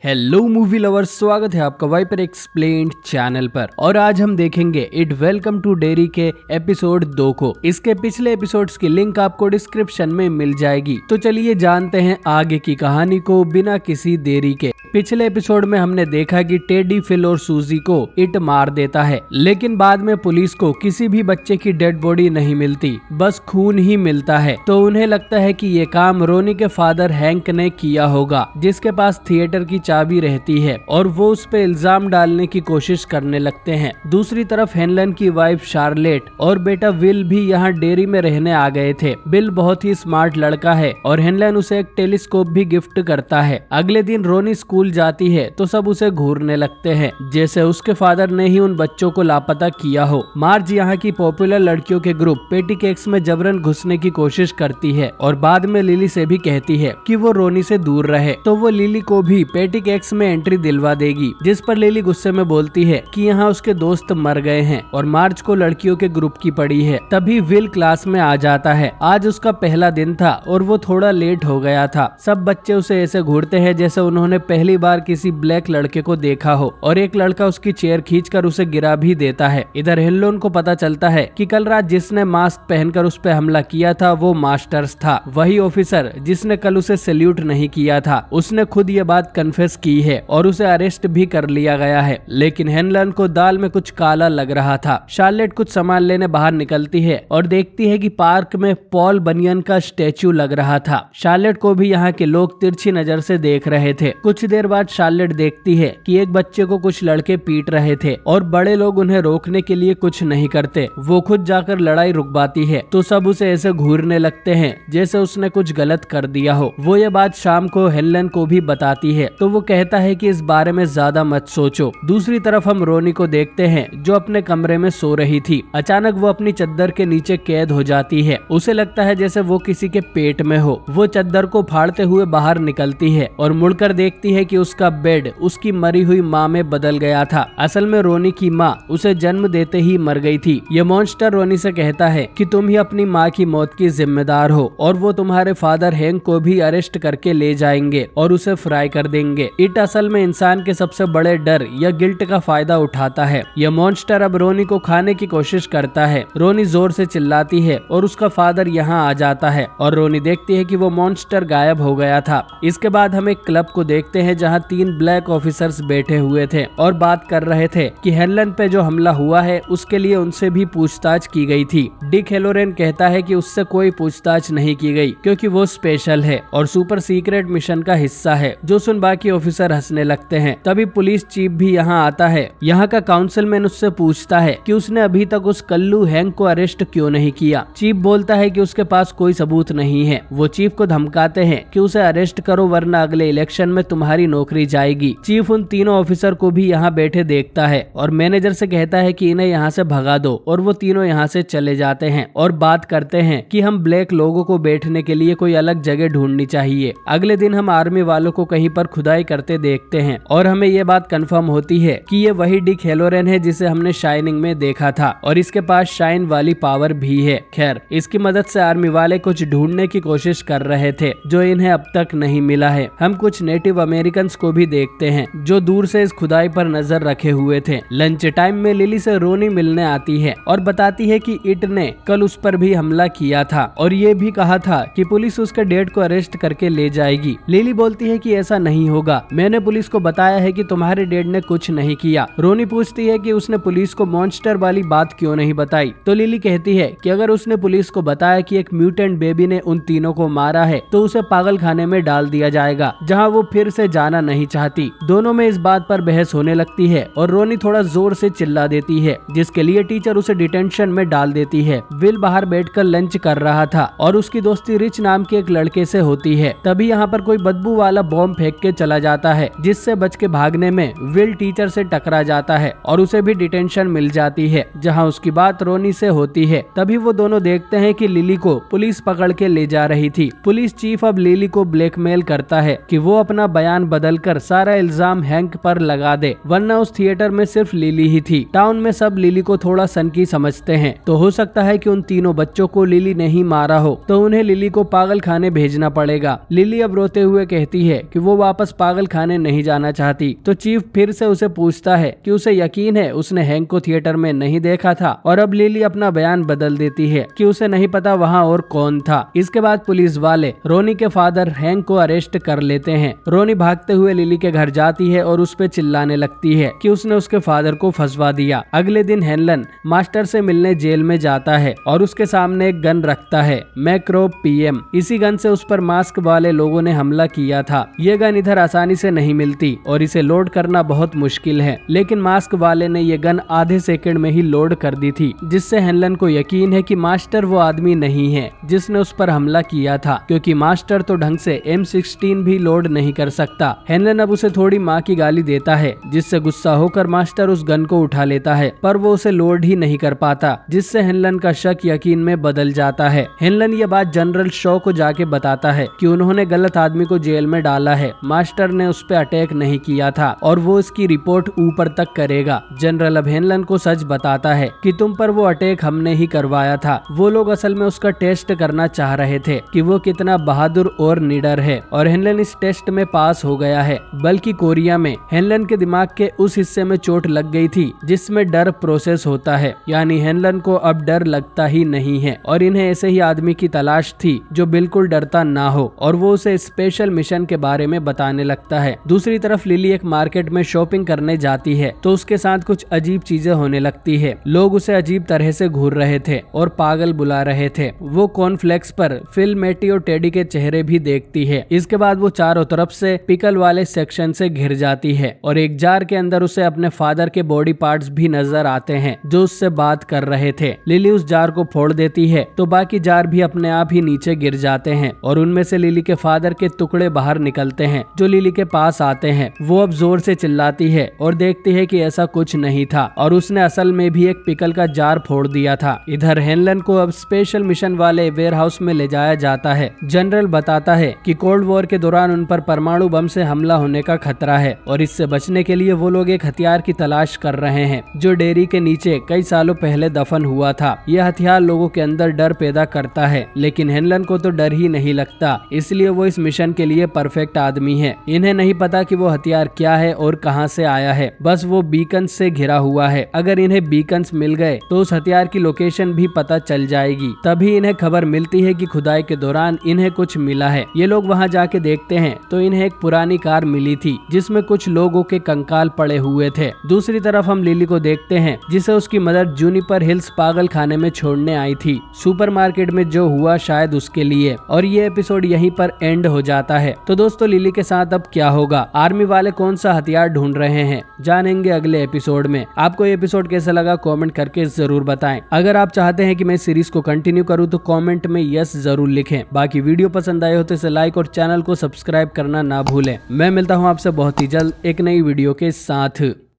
Hello movie lovers, स्वागत है आपका वाइपर एक्सप्लेन्ड चैनल पर। और आज हम देखेंगे इट वेलकम टू डेरी के एपिसोड 2 को। इसके पिछले एपिसोड्स की लिंक आपको डिस्क्रिप्शन में मिल जाएगी। तो चलिए जानते हैं आगे की कहानी को बिना किसी देरी के। पिछले एपिसोड में हमने देखा कि टेडी, फिल और सूजी को इट मार देता है, लेकिन बाद में पुलिस को किसी भी बच्चे की डेड बॉडी नहीं मिलती, बस खून ही मिलता है। तो उन्हें लगता है कि ये काम रोनी के फादर हैंक ने किया होगा, जिसके पास थिएटर की चाबी रहती है, और वो उस पे इल्जाम डालने की कोशिश करने लगते हैं। दूसरी तरफ हेनलन की वाइफ शार्लेट और बेटा विल भी यहाँ डेयरी में रहने आ गए थे। बिल बहुत ही स्मार्ट लड़का है और हेनलन उसे एक टेलीस्कोप भी गिफ्ट करता है। अगले दिन रोनी स्कूल जाती है तो सब उसे घूरने लगते हैं, जैसे उसके फादर ने ही उन बच्चों को लापता किया हो। मार्ज यहाँ की पॉपुलर लड़कियों के ग्रुप पेटी केक्स में जबरन घुसने की कोशिश करती है और बाद में लिली से भी कहती है कि वो रोनी से दूर रहे, तो वो लिली को भी पेटी केक्स में एंट्री दिलवा देगी, जिस पर लिली गुस्से में बोलती है कि यहाँ उसके दोस्त मर गए हैं और मार्ज को लड़कियों के ग्रुप की पड़ी है। तभी विल क्लास में आ जाता है। आज उसका पहला दिन था और वो थोड़ा लेट हो गया था। सब बच्चे उसे ऐसे घूरते हैं जैसे उन्होंने पहली बार किसी ब्लैक लड़के को देखा हो, और एक लड़का उसकी चेयर खींचकर उसे गिरा भी देता है। इधर हेनलोन को पता चलता है कि कल रात जिसने मास्क पहनकर उस पर हमला किया था वो मास्टर्स था, वही ऑफिसर जिसने कल उसे सैल्यूट नहीं किया था। उसने खुद ये बात कन्फेस की है और उसे अरेस्ट भी कर लिया गया है, लेकिन हेनलन को दाल में कुछ काला लग रहा था। शार्लेट कुछ सामान लेने बाहर निकलती है और देखती है कि पार्क में पॉल बनियन का स्टैचू लग रहा था। शार्लेट को भी यहाँ के लोग तिरछी नजर से देख रहे थे। कुछ देर बाद शार्लेट देखती है कि एक बच्चे को कुछ लड़के पीट रहे थे और बड़े लोग उन्हें रोकने के लिए कुछ नहीं करते। वो खुद जाकर लड़ाई रुकवाती है तो सब उसे ऐसे घूरने लगते हैं जैसे उसने कुछ गलत कर दिया हो। वो ये बात शाम को हेनलन को भी बताती है तो वो कहता है कि इस बारे में ज्यादा मत सोचो। दूसरी तरफ हम रोनी को देखते हैं जो अपने कमरे में सो रही थी। अचानक वो अपनी चद्दर के नीचे कैद हो जाती है। उसे लगता है जैसे वो किसी के पेट में हो। वो चद्दर को फाड़ते हुए बाहर निकलती है और मुड़कर देखती है कि उसका बेड उसकी मरी हुई माँ में बदल गया था। असल में रोनी की माँ उसे जन्म देते ही मर गई थी। ये मॉन्स्टर रोनी से कहता है कि तुम ही अपनी माँ की मौत की जिम्मेदार हो और वो तुम्हारे फादर हैंक को भी अरेस्ट करके ले जाएंगे और उसे फ्राई कर देंगे। इट असल में इंसान के सबसे बड़े डर या गिल्ट का फायदा उठाता है। यह मॉन्स्टर अब रोनी को खाने की कोशिश करता है। रोनी जोर से चिल्लाती है और उसका फादर यहाँ आ जाता है और रोनी देखती है कि वो मॉन्स्टर गायब हो गया था। इसके बाद हम एक क्लब को देखते हैं जहाँ 3 ब्लैक ऑफिसर्स बैठे हुए थे और बात कर रहे थे कि हेनलन पे जो हमला हुआ है उसके लिए उनसे भी पूछताछ की गई थी। डिक हेलोरेन कहता है कि उससे कोई पूछताछ नहीं की गई क्योंकि वो स्पेशल है और सुपर सीक्रेट मिशन का हिस्सा है, जो सुन बाकी ऑफिसर हंसने लगते हैं। तभी पुलिस चीफ भी यहाँ आता है। यहाँ का काउंसिलमैन उससे पूछता है कि उसने अभी तक उस कल्लू हैंक को अरेस्ट क्यों नहीं किया। चीफ बोलता है कि उसके पास कोई सबूत नहीं है। वो चीफ को धमकाते हैं कि उसे अरेस्ट करो वरना अगले इलेक्शन में तुम्हारी नौकरी जाएगी। चीफ उन तीनों ऑफिसर को भी यहाँ बैठे देखता है और मैनेजर से कहता है कि इन्हें यहाँ से भगा दो, और वो तीनों यहाँ से चले जाते हैं और बात करते हैं कि हम ब्लैक लोगों को बैठने के लिए कोई अलग जगह ढूंढनी चाहिए। अगले दिन हम आर्मी वालों को कहीं पर खुदाई करते देखते हैं और हमें ये बात कंफर्म होती है कि ये वही डिक हेलोरेन है जिसे हमने शाइनिंग में देखा था और इसके पास शाइन वाली पावर भी है। खैर, इसकी मदद से आर्मी वाले कुछ ढूंढने की कोशिश कर रहे थे जो इन्हें अब तक नहीं मिला है। हम कुछ नेटिव अमेरिकन को भी देखते हैं जो दूर से इस खुदाई पर नजर रखे हुए थे। लंच टाइम में लिली से रोनी मिलने आती है और बताती है कि इट ने कल उस पर भी हमला किया था और ये भी कहा था कि पुलिस उसके डैड को अरेस्ट करके ले जाएगी। लिली बोलती है कि ऐसा नहीं होगा, मैंने पुलिस को बताया है कि तुम्हारे डैड ने कुछ नहीं किया। रोनी पूछती है कि उसने पुलिस को मॉन्स्टर वाली बात क्यों नहीं बताई, तो लिली कहती है कि अगर उसने पुलिस को बताया कि एक म्यूटेंट बेबी ने उन तीनों को मारा है तो उसे पागल खाने में डाल दिया जाएगा जहाँ वो फिर से जाना नहीं चाहती। दोनों में इस बात पर बहस होने लगती है और रोनी थोड़ा जोर से चिल्ला देती है, जिसके लिए टीचर उसे डिटेंशन में डाल देती है। विल बाहर बैठकर लंच कर रहा था और उसकी दोस्ती रिच नाम के एक लड़के से होती है। तभी यहाँ पर कोई बदबू वाला बॉम्ब फेंक के चला जाता है, जिससे बच के भागने में विल टीचर से टकरा जाता है और उसे भी डिटेंशन मिल जाती है, जहाँ उसकी बात रोनी से होती है। तभी वो दोनों देखते हैं कि लिली को पुलिस पकड़ के ले जा रही थी। पुलिस चीफ अब लिली को ब्लैकमेल करता है कि वो अपना बयान बदलकर सारा इल्जाम हैंक पर लगा दे, वरना उस थिएटर में सिर्फ लिली ही थी। टाउन में सब लिली को थोड़ा सनकी समझते हैं, तो हो सकता है कि उन तीनों बच्चों को लिली नहीं मारा हो, तो उन्हें लिली को पागल खाने भेजना पड़ेगा। लिली अब रोते हुए कहती है कि वो वापस पागल खाने नहीं जाना चाहती। तो चीफ फिर से उसे पूछता है कि उसे यकीन है उसने हैंक को थिएटर में नहीं देखा था, और अब लिली अपना बयान बदल देती है कि उसे नहीं पता वहाँ और कौन था। इसके बाद पुलिस वाले रोनी के फादर हैंक को अरेस्ट कर लेते हैं। रोनी भागते हुए लिली के घर जाती है और उस पे चिल्लाने लगती है कि उसने उसके फादर को फंसवा दिया। अगले दिन हेनलन मास्टर से मिलने जेल में जाता है और उसके सामने एक गन रखता है, मैक्रोब PM। इसी गन से उस पर मास्क वाले लोगों ने हमला किया था। ये गन इधर आसानी से नहीं मिलती और इसे लोड करना बहुत मुश्किल है, लेकिन मास्क वाले ने ये गन आधे सेकंड में ही लोड कर दी थी, जिससे हेनलन को यकीन है कि मास्टर वो आदमी नहीं है जिसने उस पर हमला किया था, क्योंकि मास्टर तो ढंग से M16 भी लोड नहीं कर सकता। हेनलन अब उसे थोड़ी माँ की गाली देता है, जिससे गुस्सा होकर मास्टर उस गन को उठा लेता है, पर वो उसे लोड ही नहीं कर पाता, जिससे हेनलन का शक यकीन में बदल जाता है। हेनलन ये बात जनरल शॉ को जाके बताता है कि उन्होंने गलत आदमी को जेल में डाला है, मास्टर ने उस पर अटैक नहीं किया था और वो इसकी रिपोर्ट ऊपर तक करेगा। जनरल अब हेनलन को सच बताता है कि तुम पर वो अटैक हमने ही करवाया था। वो लोग असल में उसका टेस्ट करना चाह रहे थे कि वो कितना बहादुर और निडर है, और हेनलन इस टेस्ट में पास हो गया है। बल्कि कोरिया में हेनलन के दिमाग के उस हिस्से में चोट लग गई थी जिसमें डर प्रोसेस होता है, यानी हेनलन को अब डर लगता ही नहीं है, और इन्हें ऐसे ही आदमी की तलाश थी जो बिल्कुल डरता ना हो, और वो उसे स्पेशल मिशन के बारे में बताने लगता है। दूसरी तरफ लिली एक मार्केट में शॉपिंग करने जाती है तो उसके साथ कुछ अजीब चीजें होने लगती है। लोग उसे अजीब तरह से घूर रहे थे और पागल बुला रहे थे। वो कॉर्नफ्लेक्स पर फिल, मैटी और टेडी के चेहरे भी देखती है। इसके बाद वो चारों तरफ से पिकल वाले सेक्शन से घिर जाती है और एक जार के अंदर उसे अपने फादर के बॉडी पार्ट्स भी नजर आते हैं जो उससे बात कर रहे थे। लिली उस जार को फोड़ देती है तो बाकी जार भी अपने आप ही नीचे गिर जाते हैं और उनमें से लिली के फादर के टुकड़े बाहर निकलते हैं जो लिली के पास आते हैं। वो अब जोर से चिल्लाती है और देखती है कि ऐसा कुछ नहीं था और उसने असल में भी एक पिकल का जार फोड़ दिया था। इधर हेनलन को अब स्पेशल मिशन वाले वेयरहाउस में ले जाया जाता है। जनरल बताता है कि कोल्ड वॉर के दौरान उन पर परमाणु बम से हमला होने का खतरा है और इससे बचने के लिए वो लोग एक हथियार की तलाश कर रहे हैं जो डेयरी के नीचे कई सालों पहले दफन हुआ था। यह हथियार लोगों के अंदर डर पैदा करता है, लेकिन हेनलन को तो डर ही नहीं लगता, इसलिए वो इस मिशन के लिए परफेक्ट आदमी है। इन्हें नहीं पता कि वो हथियार क्या है और कहां से आया है, बस वो बीकन्स से घिरा हुआ है। अगर इन्हें बीकन्स मिल गए तो उस हथियार की लोकेशन भी पता चल जाएगी। तभी इन्हें खबर मिलती है कि खुदाई के दौरान इन्हें कुछ मिला है। ये लोग वहां जाके देखते हैं तो इन्हें एक पुरानी कार मिली थी जिसमें कुछ लोगों के कंकाल पड़े हुए थे। दूसरी तरफ हम लिली को देखते हैं जिसे उसकी मदर जूनिपर हिल्स पागल खाने में छोड़ने आई थी। सुपरमार्केट में जो हुआ शायद उसके लिए, और ये एपिसोड यहीं पर एंड हो जाता है। तो दोस्तों लिली के साथ अब क्या होगा, आर्मी वाले कौन सा हथियार ढूंढ रहे हैं, जानेंगे अगले एपिसोड में। आपको ये एपिसोड कैसा लगा कमेंट करके जरूर बताएं। अगर आप चाहते हैं कि मैं सीरीज को कंटिन्यू करूं तो कमेंट में यस जरूर लिखें। बाकी वीडियो पसंद आए हो तो इसे लाइक और चैनल को सब्सक्राइब करना ना भूलें। मैं मिलता हूं आपसे बहुत ही जल्द एक नई वीडियो के साथ।